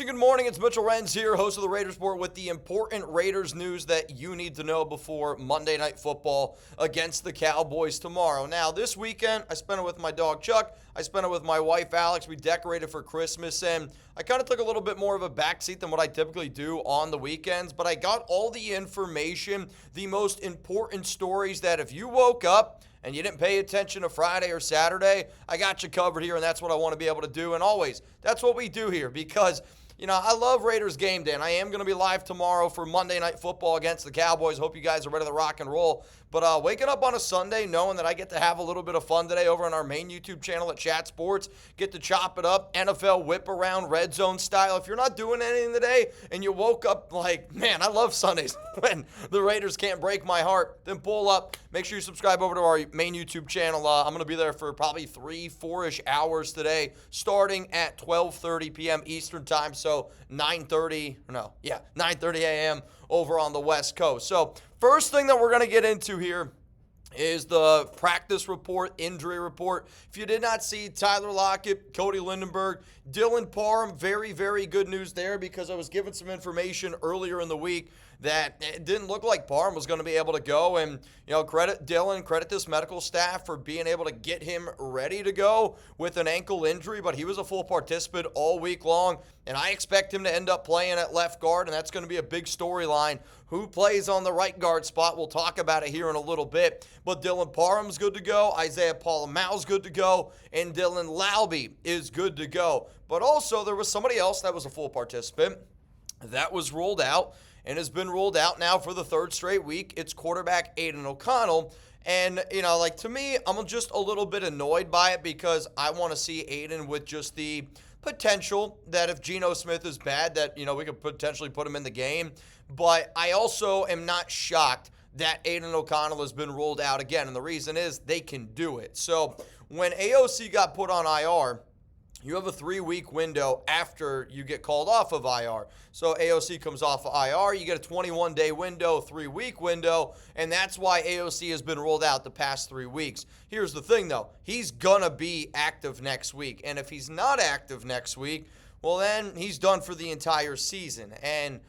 Good morning, it's Mitchell Renz here, host of the Raiders Report, with the important Raiders news that you need to know before Monday Night Football against the Cowboys tomorrow. Now, this weekend, I spent it with my dog Chuck, I spent it with my wife Alex, we decorated for Christmas, and I kind of took a little bit more of a backseat than what I typically do on the weekends, but I got all the information, the most important stories that if you woke up and you didn't pay attention to Friday or Saturday, I got you covered here, and that's what I want to be able to do. And always, that's what we do here because, I love Raiders game day, and I am going to be live tomorrow for Monday Night Football against the Cowboys. Hope you guys are ready to rock and roll. But waking up on a Sunday knowing that I get to have a little bit of fun today over on our main YouTube channel at Chat Sports, get to chop it up, NFL whip around, red zone style. If you're not doing anything today and you woke up like, man, I love Sundays when the Raiders can't break my heart, then pull up. Make sure you subscribe over to our main YouTube channel. I'm going to be there for probably 3-4-ish hours today, starting at 12:30 p.m. Eastern time, so 9:30 a.m. over on the West Coast. So first thing that we're going to get into here is the practice report, injury report. If you did not see Tyler Lockett, Cody Lindenberg, Dylan Parham, very, very good news there because I was given some information earlier in the week that it didn't look like Parham was going to be able to go. And, credit Dylan, credit this medical staff for being able to get him ready to go with an ankle injury. But he was a full participant all week long, and I expect him to end up playing at left guard, and that's going to be a big storyline. Who plays on the right guard spot? We'll talk about it here in a little bit. But Dylan Parham's good to go. Isaiah Pola-Mal's good to go. And Dylan Laube is good to go. But also, there was somebody else that was a full participant that was ruled out and has been ruled out now for the third straight week. It's quarterback Aidan O'Connell. And, to me, I'm just a little bit annoyed by it because I want to see Aidan with just the potential that if Geno Smith is bad, that, we could potentially put him in the game. But I also am not shocked that Aidan O'Connell has been ruled out again. And the reason is they can do it. So when AOC got put on IR, you have a 3-week window after you get called off of IR. So AOC comes off of IR, you get a 21-day window, 3-week window, and that's why AOC has been ruled out the past 3 weeks. Here's the thing, though. He's going to be active next week. And if he's not active next week, well, then he's done for the entire season. And,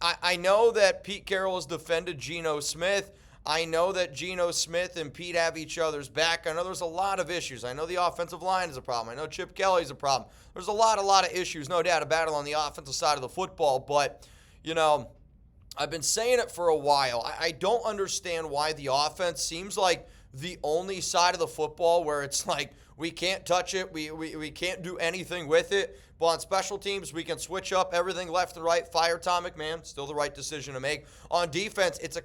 I know that Pete Carroll has defended Geno Smith. I know that Geno Smith and Pete have each other's back. I know there's a lot of issues. I know the offensive line is a problem. I know Chip Kelly's a problem. There's a lot of issues, no doubt, a battle on the offensive side of the football. But, I've been saying it for a while. I don't understand why the offense seems like the only side of the football where it's like we can't touch it, we can't do anything with it. But on special teams, we can switch up everything left and right. Fire Tom McMahon, still the right decision to make. On defense, it's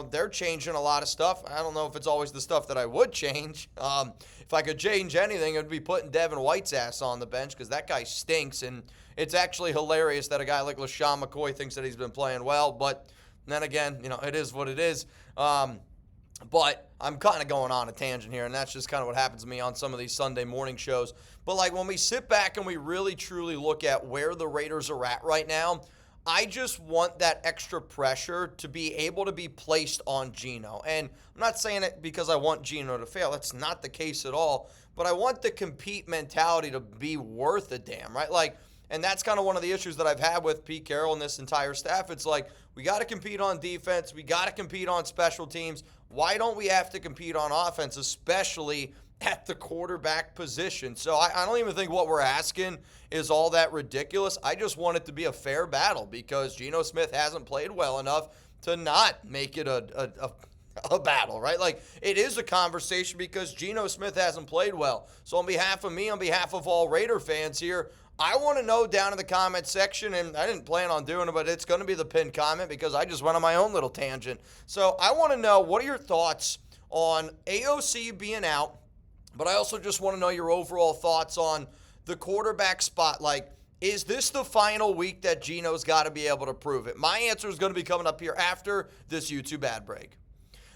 they're changing a lot of stuff. I don't know if it's always the stuff that I would change. If I could change anything, it would be putting Devin White's ass on the bench because that guy stinks. And it's actually hilarious that a guy like LaShawn McCoy thinks that he's been playing well. But then again, it is what it is. But I'm kind of going on a tangent here, and that's just kind of what happens to me on some of these Sunday morning shows. But, when we sit back and we really, truly look at where the Raiders are at right now, I just want that extra pressure to be able to be placed on Geno. And I'm not saying it because I want Geno to fail. That's not the case at all. But I want the compete mentality to be worth a damn, right? And that's kind of one of the issues that I've had with Pete Carroll and this entire staff. It's like, we got to compete on defense. We got to compete on special teams. Why don't we have to compete on offense, especially at the quarterback position? So I don't even think what we're asking is all that ridiculous. I just want it to be a fair battle because Geno Smith hasn't played well enough to not make it a battle, right? It is a conversation because Geno Smith hasn't played well. So on behalf of me, on behalf of all Raider fans here, I want to know down in the comment section, and I didn't plan on doing it, but it's going to be the pinned comment because I just went on my own little tangent. So I want to know, what are your thoughts on AOC being out, but I also just want to know your overall thoughts on the quarterback spot. Is this the final week that Geno's got to be able to prove it? My answer is going to be coming up here after this YouTube ad break.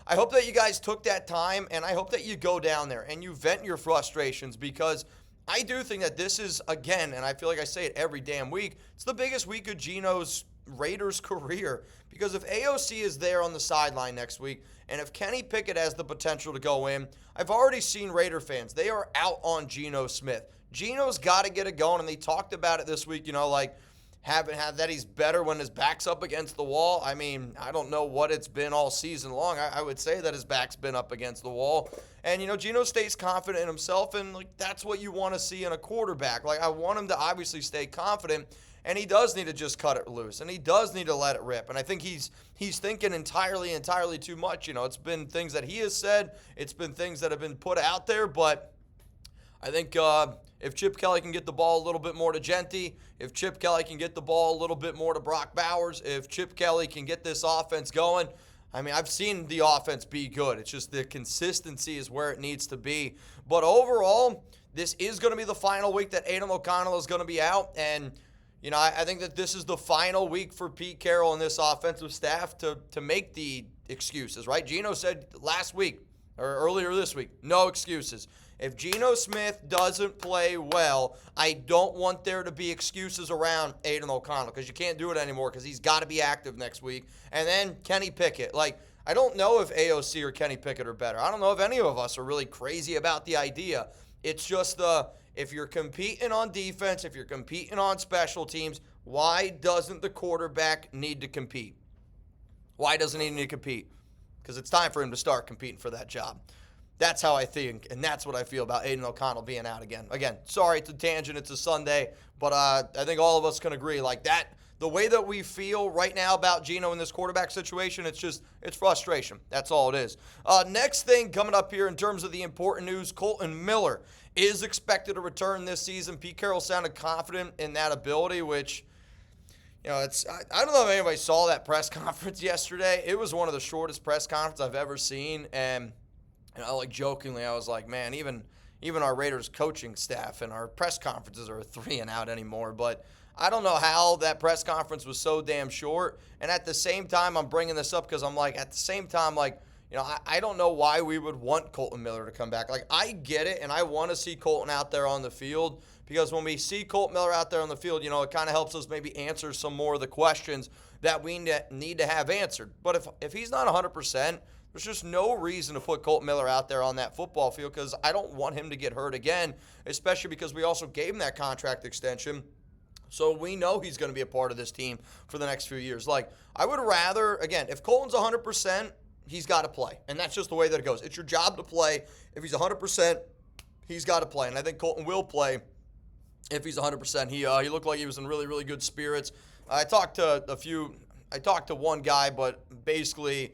I hope that you guys took that time, and I hope that you go down there and you vent your frustrations because I do think that this is, again, and I feel like I say it every damn week, it's the biggest week of Geno's Raiders career because if AOC is there on the sideline next week and if Kenny Pickett has the potential to go in, I've already seen Raider fans. They are out on Geno Smith. Geno's got to get it going, and they talked about it this week, like having that he's better when his back's up against the wall. I mean, I don't know what it's been all season long. I would say that his back's been up against the wall. And, Geno stays confident in himself, and, that's what you want to see in a quarterback. I want him to obviously stay confident, and he does need to just cut it loose, and he does need to let it rip. And I think he's thinking entirely too much. It's been things that he has said. It's been things that have been put out there, but I think if Chip Kelly can get the ball a little bit more to Genty, if Chip Kelly can get the ball a little bit more to Brock Bowers, if Chip Kelly can get this offense going, I mean, I've seen the offense be good. It's just the consistency is where it needs to be. But overall, this is going to be the final week that Aidan O'Connell is going to be out. And, I think that this is the final week for Pete Carroll and this offensive staff to make the excuses, right? Geno said last week, or earlier this week, no excuses. If Geno Smith doesn't play well, I don't want there to be excuses around Aidan O'Connell because you can't do it anymore because he's got to be active next week. And then Kenny Pickett. I don't know if AOC or Kenny Pickett are better. I don't know if any of us are really crazy about the idea. It's just if you're competing on defense, if you're competing on special teams, why doesn't the quarterback need to compete? Why doesn't he need to compete? Because it's time for him to start competing for that job. That's how I think, and that's what I feel about Aidan O'Connell being out again. Again, sorry, it's a tangent, it's a Sunday, but I think all of us can agree. The way that we feel right now about Geno in this quarterback situation, it's frustration. That's all it is. Next thing coming up here in terms of the important news, Kolton Miller is expected to return this season. Pete Carroll sounded confident in that ability, which, I don't know if anybody saw that press conference yesterday. It was one of the shortest press conferences I've ever seen, and jokingly, I was like, man, even our Raiders coaching staff and our press conferences are 3 and out anymore. But I don't know how that press conference was so damn short. And at the same time, I'm bringing this up because I'm at the same time, I don't know why we would want Kolton Miller to come back. I get it, and I want to see Kolton out there on the field because when we see Kolton Miller out there on the field, it kind of helps us maybe answer some more of the questions that we need to have answered. But if he's not 100%, there's just no reason to put Kolton Miller out there on that football field because I don't want him to get hurt again, especially because we also gave him that contract extension. So we know he's going to be a part of this team for the next few years. I would rather, again, if Kolton's 100%, he's got to play. And that's just the way that it goes. It's your job to play. If he's 100%, he's got to play. And I think Kolton will play if he's 100%. He looked like he was in really, really good spirits. I talked to one guy, but basically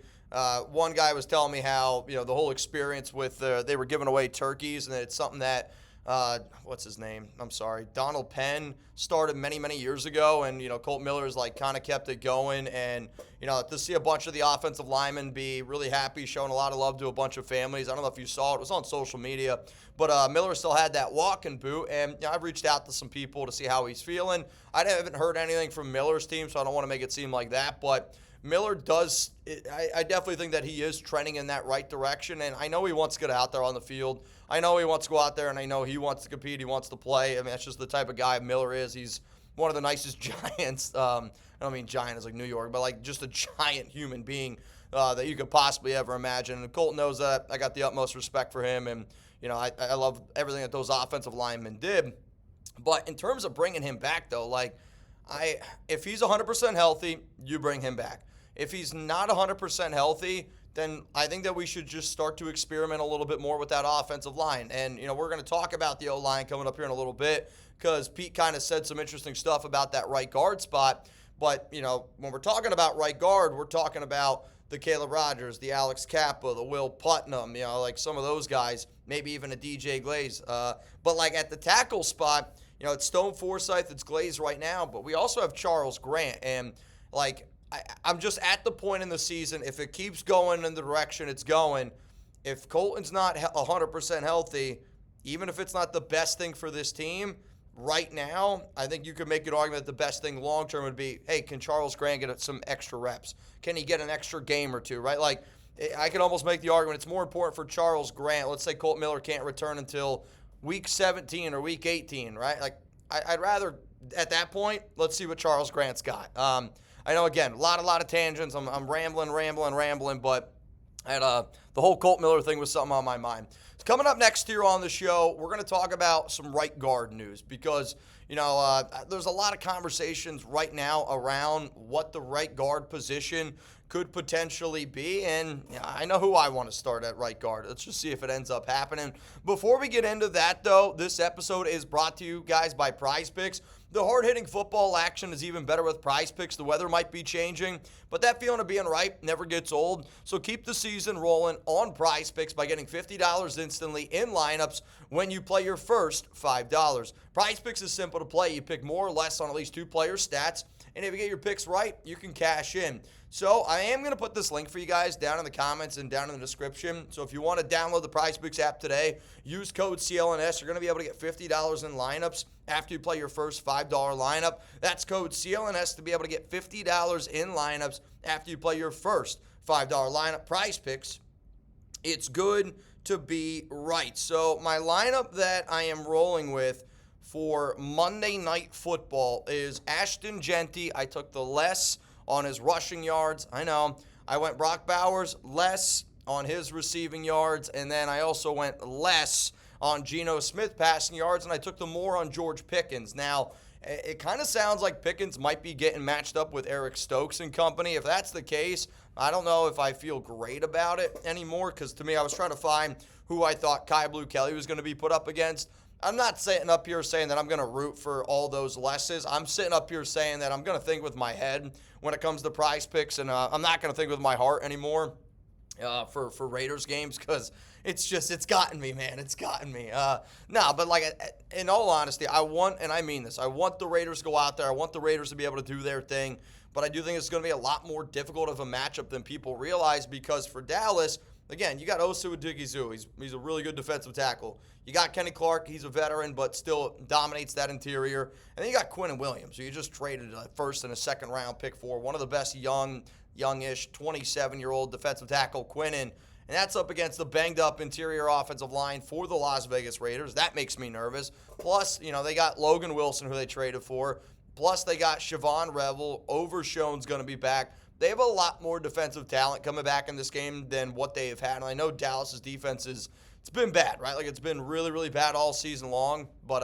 one guy was telling me how, the whole experience with they were giving away turkeys, and it's something that what's his name? I'm sorry. Donald Penn started many, many years ago, and, Kolton Miller has kind of kept it going. And, to see a bunch of the offensive linemen be really happy, showing a lot of love to a bunch of families. I don't know if you saw it. It was on social media. But Miller still had that walking boot, and I've reached out to some people to see how he's feeling. I haven't heard anything from Miller's team, so I don't want to make it seem like that. But Miller does – I definitely think that he is trending in that right direction, and I know he wants to get out there on the field. I know he wants to go out there, and I know he wants to compete. He wants to play. I mean, that's just the type of guy Miller is. He's one of the nicest giants. I don't mean giant as New York, but just a giant human being that you could possibly ever imagine. And Kolton knows that. I got the utmost respect for him, and, I love everything that those offensive linemen did. But in terms of bringing him back, though, if he's 100% healthy, you bring him back. If he's not 100% healthy, then I think that we should just start to experiment a little bit more with that offensive line. And, we're going to talk about the O-line coming up here in a little bit because Pete kind of said some interesting stuff about that right guard spot. But, when we're talking about right guard, we're talking about the Caleb Rogers, the Alex Kappa, the Will Putnam, some of those guys, maybe even a DJ Glaze. But, at the tackle spot, it's Stone Forsythe, it's Glaze right now, but we also have Charles Grant. And, I'm just at the point in the season, if it keeps going in the direction it's going, if Kolton's not 100% healthy, even if it's not the best thing for this team, right now, I think you could make an argument that the best thing long-term would be, hey, can Charles Grant get some extra reps? Can he get an extra game or two, right? I could almost make the argument it's more important for Charles Grant. Let's say Kolton Miller can't return until week 17 or week 18, right? I'd rather, at that point, let's see what Charles Grant's got. I know, again, a lot of tangents. I'm rambling, but I had, the whole Kolton Miller thing was something on my mind. Coming up next here on the show, we're going to talk about some right guard news because, there's a lot of conversations right now around what the right guard position could potentially be, and I know who I want to start at right guard. Let's just see if it ends up happening. Before we get into that, though, this episode is brought to you guys by Prize Picks. The hard-hitting football action is even better with Prize Picks. The weather might be changing, but that feeling of being right never gets old. So keep the season rolling on Prize Picks by getting $50 instantly in lineups when you play your first $5. Prize Picks is simple to play. You pick more or less on at least two players' stats, and if you get your picks right, you can cash in. So I am going to put this link for you guys down in the comments and down in the description. So if you want to download the Prize Picks app today, use code CLNS. You're going to be able to get $50 in lineups after you play your first $5 lineup. That's code CLNS to be able to get $50 in lineups after you play your first $5 lineup. Prize Picks, it's good to be right. So my lineup that I am rolling with for Monday Night Football is Ashton Jeanty. I took the less on his rushing yards. I know. I went Brock Bowers, less on his receiving yards, and then I also went less on Geno Smith passing yards, and I took the more on George Pickens. Now, it kind of sounds like Pickens might be getting matched up with Eric Stokes and company. If that's the case, I don't know if I feel great about it anymore, because to me, I was trying to find who I thought Kai Blue Kelly was going to be put up against. I'm not sitting up here saying that I'm going to root for all those lesses. I'm sitting up here saying that I'm going to think with my head when it comes to Prize Picks, and I'm not going to think with my heart anymore for Raiders games, because it's gotten me, man. It's gotten me. But like, in all honesty, I want the Raiders to go out there. I want the Raiders to be able to do their thing, but I do think it's going to be a lot more difficult of a matchup than people realize, because for Dallas, again, you got Osu Odighizuwa. He's a really good defensive tackle. You got Kenny Clark. He's a veteran, but still dominates that interior. And then you got Quinnen Williams, who you just traded a first and a second round pick for. One of the best youngish, 27-year-old defensive tackle, Quinnen. And that's up against the banged-up interior offensive line for the Las Vegas Raiders. That makes me nervous. Plus, they got Logan Wilson, who they traded for. Plus, they got Siobhan Revel. Overshown's going to be back. They have a lot more defensive talent coming back in this game than what they have had. And I know Dallas's defense it's been bad, right? Like, it's been really, really bad all season long. But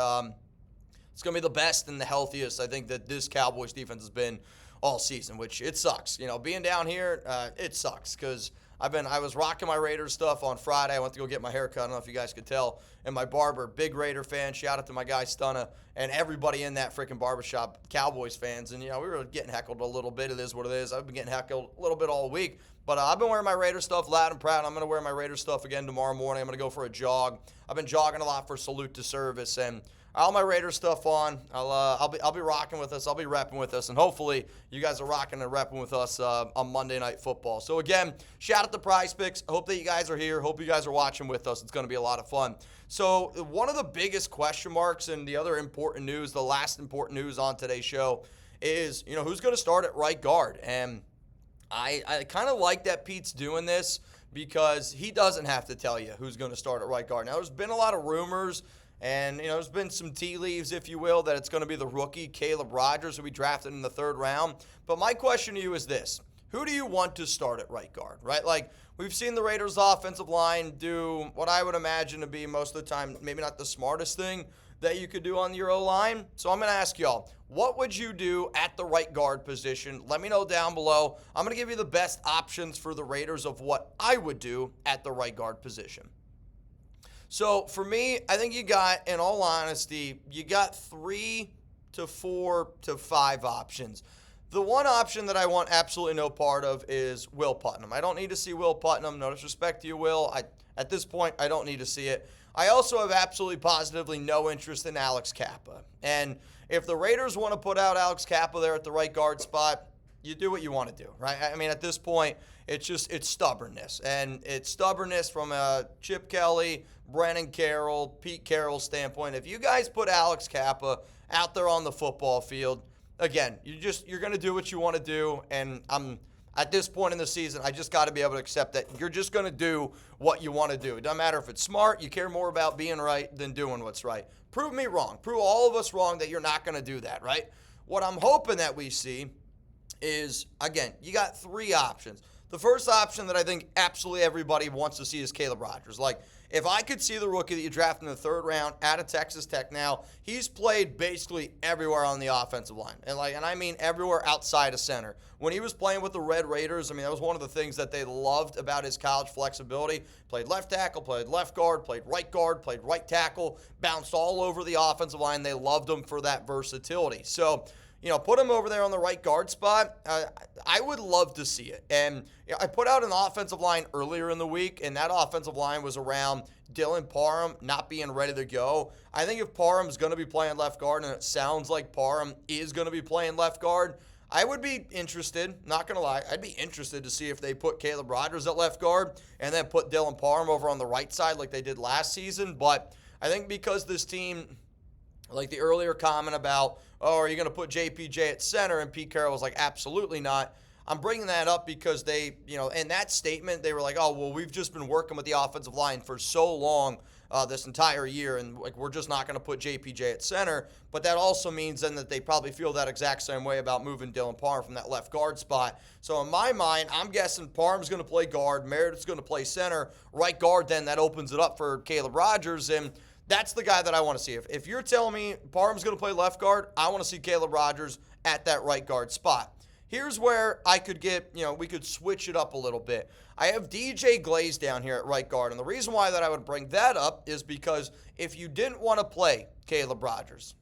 it's going to be the best and the healthiest, I think, that this Cowboys defense has been all season, which it sucks. Being down here, it sucks, because I was rocking my Raiders stuff on Friday. I went to go get my hair cut. I don't know if you guys could tell. And my barber, big Raider fan. Shout out to my guy Stunna and everybody in that freaking barbershop, Cowboys fans. And, we were getting heckled a little bit. It is what it is. I've been getting heckled a little bit all week. But I've been wearing my Raider stuff loud and proud. I'm going to wear my Raider stuff again tomorrow morning. I'm going to go for a jog. I've been jogging a lot for Salute to Service. And all my Raider stuff on. I'll be rocking with us. I'll be repping with us, and hopefully you guys are rocking and repping with us on Monday Night Football. So again, shout out to Prize Picks. I hope that you guys are here. Hope you guys are watching with us. It's going to be a lot of fun. So one of the biggest question marks and the other important news, the last important news on today's show, is who's going to start at right guard. And I kind of like that Pete's doing this, because he doesn't have to tell you who's going to start at right guard. Now, there's been a lot of rumors. And, there's been some tea leaves, if you will, that it's going to be the rookie, Caleb Rogers, who we drafted in the third round. But my question to you is this. Who do you want to start at right guard, right? Like, we've seen the Raiders' offensive line do what I would imagine to be most of the time maybe not the smartest thing that you could do on your O-line. So I'm going to ask y'all, what would you do at the right guard position? Let me know down below. I'm going to give you the best options for the Raiders of what I would do at the right guard position. So for me, I think in all honesty, you got 3 to 4 to 5 options. The one option that I want absolutely no part of is Will Putnam. I don't need to see Will Putnam. No disrespect to you, Will. At this point, I don't need to see it. I also have absolutely positively no interest in Alex Kappa. And if the Raiders want to put out Alex Kappa there at the right guard spot, you do what you want to do, right? I mean, at this point, it's stubbornness. And it's stubbornness from Chip Kelly, Brennan Carroll, Pete Carroll's standpoint. If you guys put Alex Kappa out there on the football field, again, you're going to do what you want to do. And at this point in the season, I just got to be able to accept that you're just going to do what you want to do. It doesn't matter if it's smart. You care more about being right than doing what's right. Prove me wrong. Prove all of us wrong that you're not going to do that, right? What I'm hoping that we see is, again, you got 3 options. The first option that I think absolutely everybody wants to see is Caleb Rogers. Like, if I could see the rookie that you draft in the third round out of Texas Tech now, he's played basically everywhere on the offensive line. And I mean everywhere outside of center. When he was playing with the Red Raiders, I mean, that was one of the things that they loved about his college flexibility. Played left tackle, played left guard, played right tackle, bounced all over the offensive line. They loved him for that versatility. So, put him over there on the right guard spot. I would love to see it. And I put out an offensive line earlier in the week, and that offensive line was around Dylan Parham not being ready to go. I think if Parham's going to be playing left guard, and it sounds like Parham is going to be playing left guard, I would be interested, not going to lie, I'd be interested to see if they put Caleb Rogers at left guard and then put Dylan Parham over on the right side like they did last season. But I think because this team, like the earlier comment about, are you going to put JPJ at center? And Pete Carroll was like, absolutely not. I'm bringing that up because they, in that statement, they were like, oh, well, we've just been working with the offensive line for so long this entire year, and we're just not going to put JPJ at center. But that also means then that they probably feel that exact same way about moving Dylan Parham from that left guard spot. So in my mind, I'm guessing Parham's going to play guard, Meredith's going to play center, right guard, then that opens it up for Caleb Rogers, and that's the guy that I want to see. If you're telling me Parham's going to play left guard, I want to see Caleb Rogers at that right guard spot. Here's where I could get, we could switch it up a little bit. I have DJ Glaze down here at right guard, and the reason why that I would bring that up is because if you didn't want to play Caleb Rogers,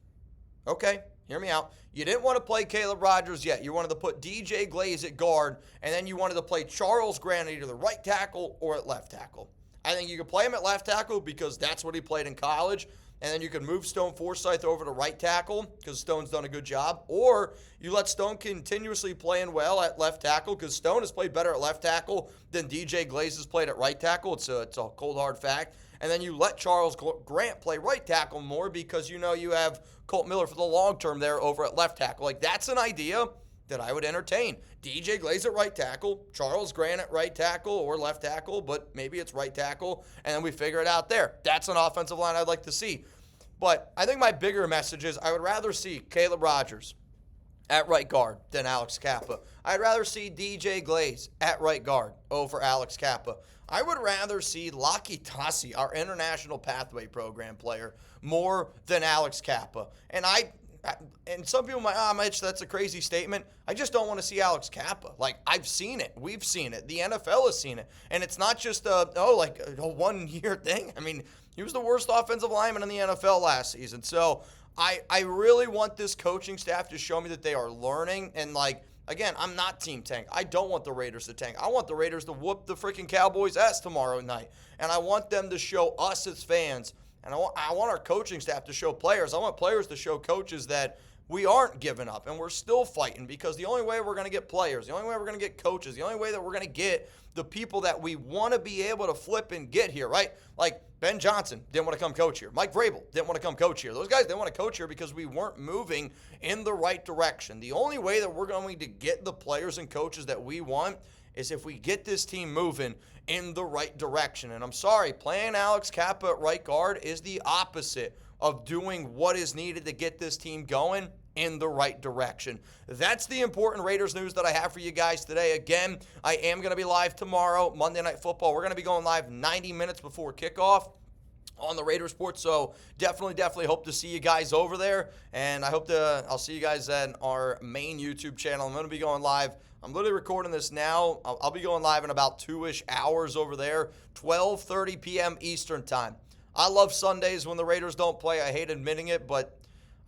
okay, hear me out. You didn't want to play Caleb Rogers yet. You wanted to put DJ Glaze at guard, and then you wanted to play Charles Grant at either right tackle or at left tackle. I think you could play him at left tackle because that's what he played in college. And then you can move Stone Forsythe over to right tackle because Stone's done a good job. Or you let Stone continuously playing well at left tackle because Stone has played better at left tackle than DJ Glaze has played at right tackle. It's a cold, hard fact. And then you let Charles Grant play right tackle more because you have Colton Miller for the long term there over at left tackle. Like, that's an idea that I would entertain. DJ Glaze at right tackle, Charles Grant at right tackle or left tackle, but maybe it's right tackle, and then we figure it out there. That's an offensive line I'd like to see. But I think my bigger message is I would rather see Caleb Rogers at right guard than Alex Kappa. I'd rather see DJ Glaze at right guard over Alex Kappa. I would rather see Laki Tasi, our International Pathway Program player, more than Alex Kappa. And some people might, Mitch, that's a crazy statement. I just don't want to see Alex Kappa. Like, I've seen it. We've seen it. The NFL has seen it. And it's not just a one-year thing. I mean, he was the worst offensive lineman in the NFL last season. So I really want this coaching staff to show me that they are learning. And, again, I'm not Team Tank. I don't want the Raiders to tank. I want the Raiders to whoop the freaking Cowboys' ass tomorrow night. And I want them to show us as fans. And I want our coaching staff to show players. I want players to show coaches that we aren't giving up and we're still fighting, because the only way we're going to get players, the only way we're going to get coaches, the only way that we're going to get the people that we want to be able to flip and get here, right? Like Ben Johnson didn't want to come coach here. Mike Vrabel didn't want to come coach here. Those guys didn't want to coach here because we weren't moving in the right direction. The only way that we're going to get the players and coaches that we want is if we get this team moving in the right direction. And I'm sorry, playing Alex Kappa at right guard is the opposite of doing what is needed to get this team going in the right direction. That's the important Raiders news that I have for you guys today. Again, I am going to be live tomorrow, Monday Night Football. We're going to be going live 90 minutes before kickoff on the Raider Report, so definitely hope to see you guys over there, and I'll see you guys at our main YouTube channel. I'm going to be going live. I'm literally recording this now. I'll be going live in about 2-ish hours over there, 12:30 p.m. Eastern time. I love Sundays when the Raiders don't play. I hate admitting it, but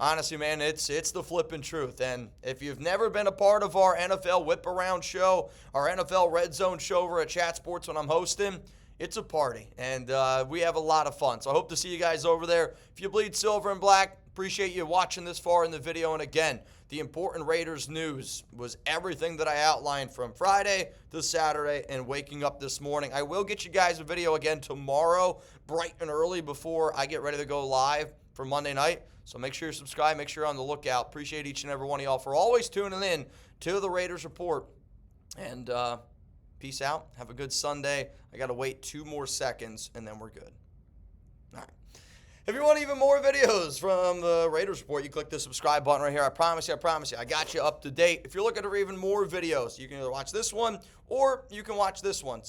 honestly, man, it's the flipping truth. And if you've never been a part of our NFL Whip Around show, our NFL Red Zone show over at Chat Sports when I'm hosting, it's a party, and we have a lot of fun. So I hope to see you guys over there. If you bleed silver and black, appreciate you watching this far in the video. And again, the important Raiders news was everything that I outlined from Friday to Saturday and waking up this morning. I will get you guys a video again tomorrow, bright and early, before I get ready to go live for Monday night. So make sure you're subscribed. Make sure you're on the lookout. Appreciate each and every one of y'all for always tuning in to the Raiders Report. And peace out. Have a good Sunday. I got to wait 2 more seconds, and then we're good. All right. If you want even more videos from the Raiders Report, you click the subscribe button right here. I promise you, I got you up to date. If you're looking for even more videos, you can either watch this one or you can watch this one.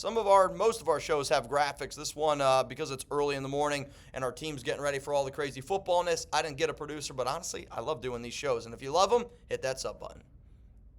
Most of our shows have graphics. This one, because it's early in the morning and our team's getting ready for all the crazy footballness, I didn't get a producer, but honestly, I love doing these shows. And if you love them, hit that sub button.